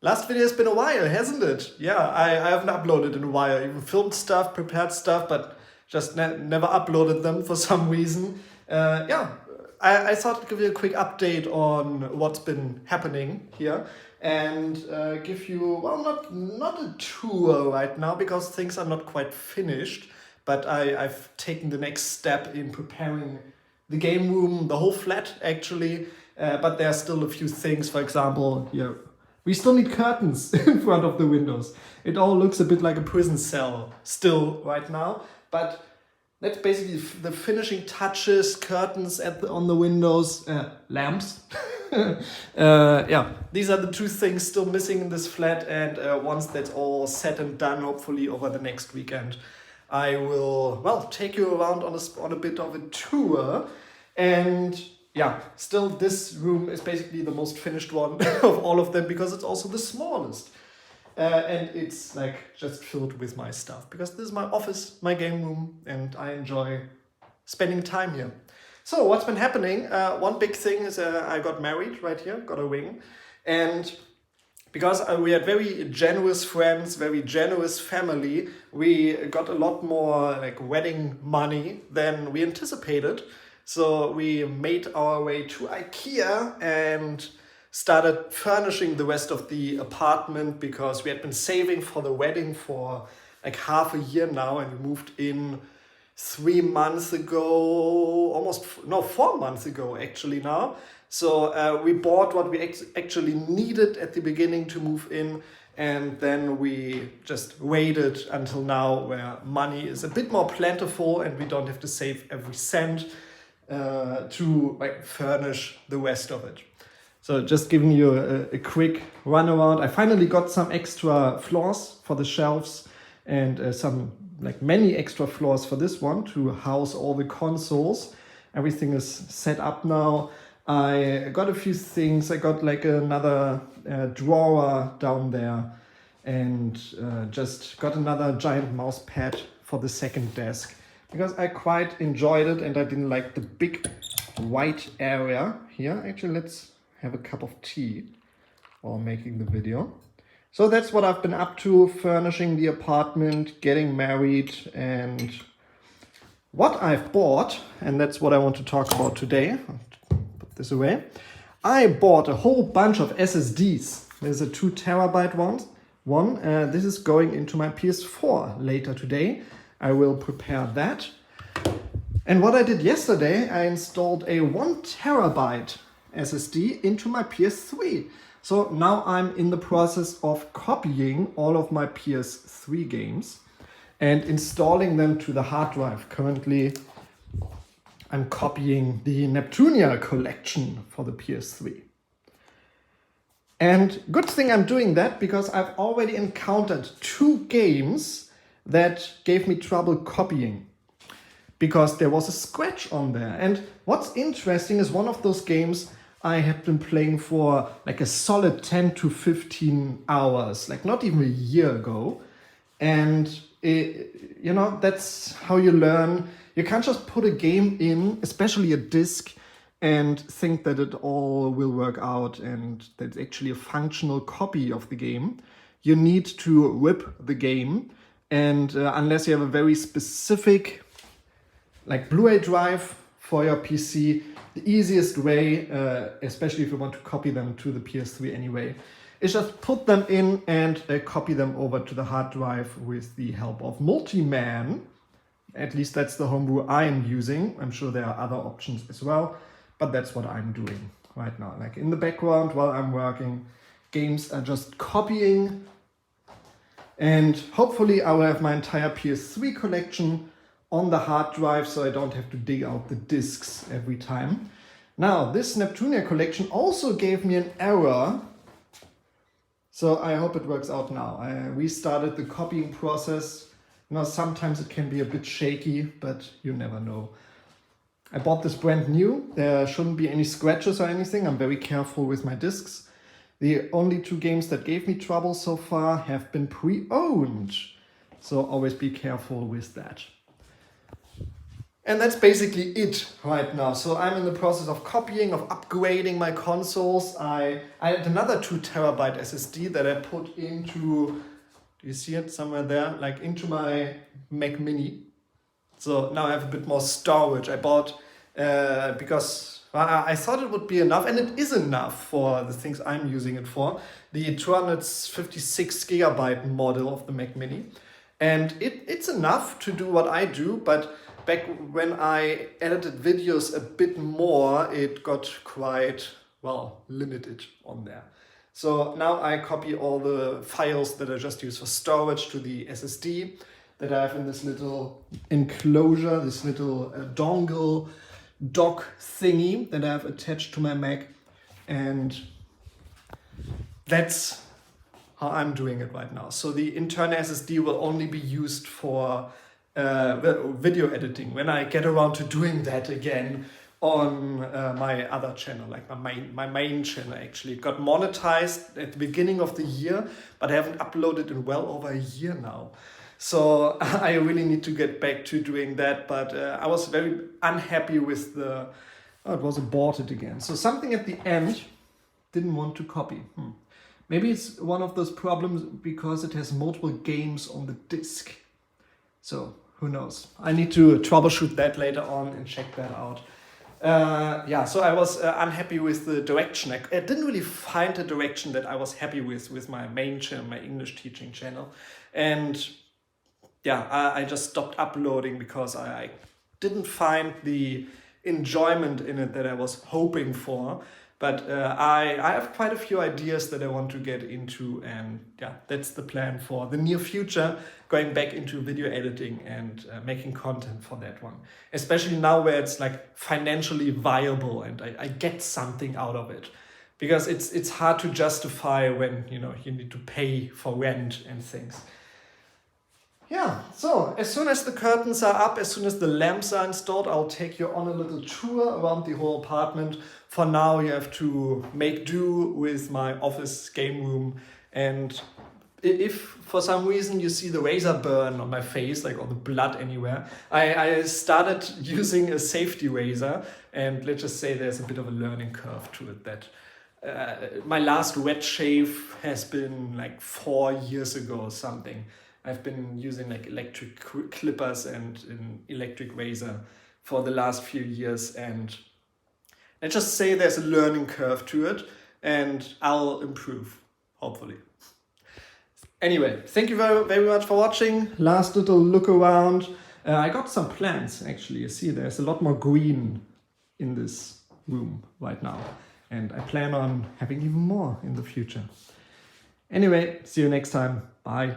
Last video has been a while, hasn't it? Yeah, I haven't uploaded in a while. I even filmed stuff, prepared stuff, but just never uploaded them for some reason. I thought I'd give you a quick update on what's been happening here and give you, well, not a tour right now because things are not quite finished, but I've taken the next step in preparing the game room, the whole flat actually, but there are still a few things. For example, here we still need curtains in front of the windows. It all looks a bit like a prison cell still right now, but that's basically the finishing touches, curtains on the windows, lamps. These are the two things still missing in this flat, and once that's all set and done, hopefully over the next weekend, I will, well, take you around on a bit of a tour. And yeah, still this room is basically the most finished one of all of them because it's also the smallest. And it's like just filled with my stuff because this is my office, my game room, and I enjoy spending time here. So what's been happening? One big thing is I got married right here, got a ring. And because we had very generous friends, very generous family, we got a lot more like wedding money than we anticipated. So we made our way to IKEA and started furnishing the rest of the apartment because we had been saving for the wedding for like half a year now, and we moved in 3 months ago, 4 months ago actually now. So we bought what we actually needed at the beginning to move in, and then we just waited until now where money is a bit more plentiful and we don't have to save every cent to like furnish the rest of it. So just giving you a quick run around. I finally got some extra floors for the shelves and many extra floors for this one to house all the consoles. Everything is set up now. I got a few things. I got like another drawer down there, and just got another giant mouse pad for the second desk because I quite enjoyed it and I didn't like the big white area here. Actually, let's have a cup of tea while making the video. So that's what I've been up to, furnishing the apartment, getting married, and what I've bought, and that's what I want to talk about today. I'll put this away. I bought a whole bunch of SSDs. There's a 2 terabyte one. This is going into my PS4 later today. I will prepare that. And what I did yesterday, I installed a 1 terabyte SSD into my PS3. So now I'm in the process of copying all of my PS3 games and installing them to the hard drive. Currently, I'm copying the Neptunia collection for the PS3. And good thing I'm doing that because I've already encountered 2 games that gave me trouble copying because there was a scratch on there. And what's interesting is one of those games I had been playing for like a solid 10 to 15 hours, like not even a year ago. And that's how you learn. You can't just put a game in, especially a disc, and think that it all will work out and that it's actually a functional copy of the game. You need to rip the game, and unless you have a very specific like Blu-ray drive for your PC, the easiest way, especially if you want to copy them to the PS3 anyway, is just put them in and copy them over to the hard drive with the help of Multiman. At least that's the homebrew I'm using. I'm sure there are other options as well, but that's what I'm doing right now. Like in the background while I'm working, games are just copying, and hopefully I will have my entire PS3 collection on the hard drive so I don't have to dig out the discs every time. Now, this Neptunia collection also gave me an error, so I hope it works out now. I restarted the copying process. Sometimes it can be a bit shaky, but you never know. I bought this brand new. There shouldn't be any scratches or anything. I'm very careful with my discs. The only 2 games that gave me trouble so far have been pre-owned, so always be careful with that. And that's basically it right now. So I'm in the process of copying, of upgrading my consoles. I had another 2 TB SSD that I put into, do you see it somewhere there? Like into my Mac Mini. So now I have a bit more storage. I bought, because I thought it would be enough, and it is enough for the things I'm using it for. The 256 GB model of the Mac Mini. And it's enough to do what I do, but back when I edited videos a bit more, it got quite, well, limited on there. So now I copy all the files that I just use for storage to the SSD that I have in this little enclosure, this little dongle dock thingy that I have attached to my Mac. And that's how I'm doing it right now. So the internal SSD will only be used for video editing when I get around to doing that again on my other channel, like my main channel. Actually, it got monetized at the beginning of the year, but I haven't uploaded in well over a year now. So I really need to get back to doing that, but I was very unhappy with the, oh, it was aborted again. So something at the end didn't want to copy. Maybe it's one of those problems because it has multiple games on the disk. So who knows? I need to troubleshoot that later on and check that out. Yeah, so I was unhappy with the direction. I didn't really find a direction that I was happy with my main channel, my English teaching channel. And yeah, I just stopped uploading because I didn't find the enjoyment in it that I was hoping for. But I have quite a few ideas that I want to get into, and yeah, that's the plan for the near future, going back into video editing and making content for that one. Especially now where it's like financially viable and I get something out of it. Because it's hard to justify when, you know, you need to pay for rent and things. Yeah, so as soon as the curtains are up, as soon as the lamps are installed, I'll take you on a little tour around the whole apartment. For now, you have to make do with my office game room. And if for some reason you see the razor burn on my face, like all the blood anywhere, I started using a safety razor. And let's just say there's a bit of a learning curve to it. That my last wet shave has been like 4 years ago or something. I've been using like electric clippers and an electric razor for the last few years, and let's just say there's a learning curve to it, and I'll improve, hopefully. Anyway, thank you very, very much for watching. Last little look around. I got some plants, actually. You see, there's a lot more green in this room right now, and I plan on having even more in the future. Anyway, see you next time. Bye.